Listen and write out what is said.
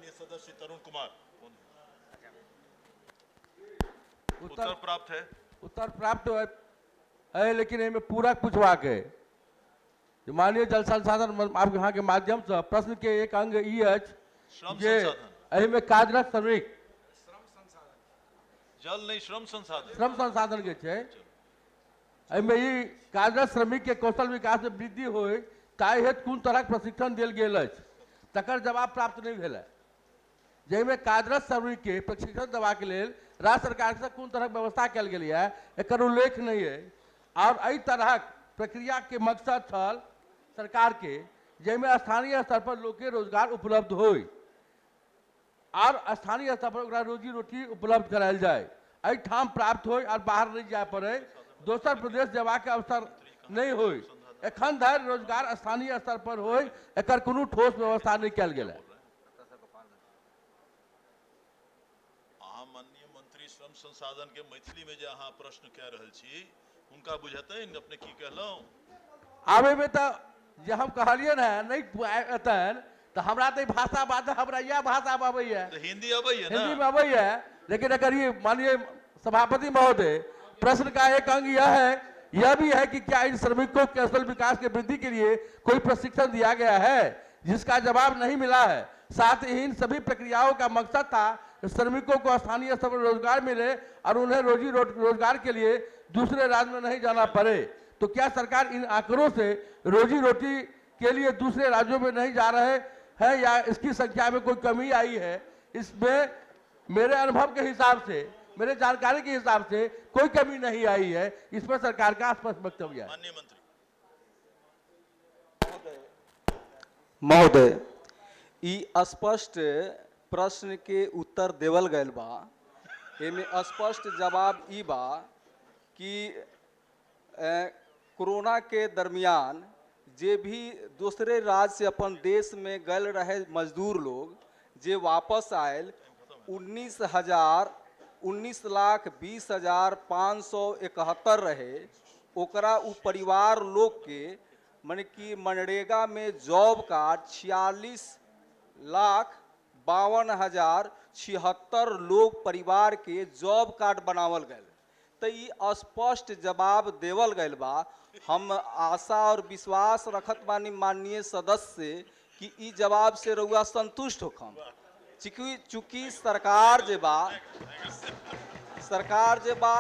माननीय सदस्य तरुण कुमार, उत्तर प्राप्त है। उत्तर प्राप्त है, लेकिन इनमें पूरा पूछवा के जो माननीय जल संसाधन आप यहाँ के माध्यम से प्रश्न के एक अंग ई श्रम संसाधन में कार्यरत श्रमिक जल नहीं श्रम संसाधन के छे, एहिमे ई कार्यरत श्रमिक के कौशल विकास में वृद्धि होय ताहि हेतु कोन तरहक प्रशिक्षण देल गेल अछि, तकर जवाब प्राप्त नहीं भेल है। जाहिमे कार्यरत श्रमिक के प्रशिक्षण देबाक लेल राज्य सरकार से कोन तरहक व्यवस्था कयल गेल है एकर उल्लेख नहीं है। और एहि तरहक प्रक्रिया के मकसद छल सरकार के जाहिमे स्थानीय स्तर पर लोग के रोजगार उपलब्ध होय और स्थानीय स्तर पर ओकरा रोजी रोटी उपलब्ध करायल जाए, एहिठाम प्राप्त होय और बाहर नहीं जाए पड़े, दोसर प्रदेश जेबाक अवसर नहीं होय। एखन धरि रोजगार स्थानीय स्तर पर होय एकर कोनो ठोस व्यवस्था नहीं कयल गेल है। माननीय मंत्री श्रम संसाधन के मैथिली में जे अहाँ प्रश्न कह रहल छी उनका बुझतैन अपने की कहलौ। आबे में तो जे हम कहलिए ना नहीं अतन तो हमरा तो भाषा बात हमरा यह भाषा आबै है, तो हिंदी आबै है ना, हिंदी में आबै है, लेकिन अगर ये माननीय सभापति महोदय प्रश्न का एक अंग यह भी है कि क्या इन श्रमिकों के कौशल विकास के वृद्धि के लिए कोई प्रशिक्षण दिया गया है, जिसका जवाब नहीं मिला है। साथ ही इन सभी प्रक्रियाओं का मकसद था श्रमिकों को स्थानीय स्तर पर रोजगार मिले और उन्हें रोजगार के लिए दूसरे राज्य में नहीं जाना पड़े। तो क्या सरकार इन आंकड़ों से रोजी रोटी के लिए दूसरे राज्यों में नहीं जा रहे हैं या इसकी संख्या में कोई कमी आई है? इसमें मेरे अनुभव के हिसाब से, मेरे जानकारी के हिसाब से कोई कमी नहीं आई है। इस पर सरकार का स्पष्ट वक्तव्य है। माननीय मंत्री महोदय, ई स्पष्ट प्रश्न के उत्तर देवल गयल बा, एमे स्पष्ट जवाब ई बा कि कोरोना के दरमियान जे भी दूसरे राज्य से अपन देश में गल रहे मजदूर लोग जे वापस आयल 19,20,571 रहे, ओकरा उ परिवार लोग के मन की मनरेगा में जॉब कार्ड 46,52,076 लोग परिवार के जॉब कार्ड बनावल गए। तो ये स्पष्ट जवाब देवल गयल बा। हम आशा और विश्वास रखत बानी माननीय सदस्य से कि ई जवाब से रउआ संतुष्ट होखम। चूंकि सरकार जे बा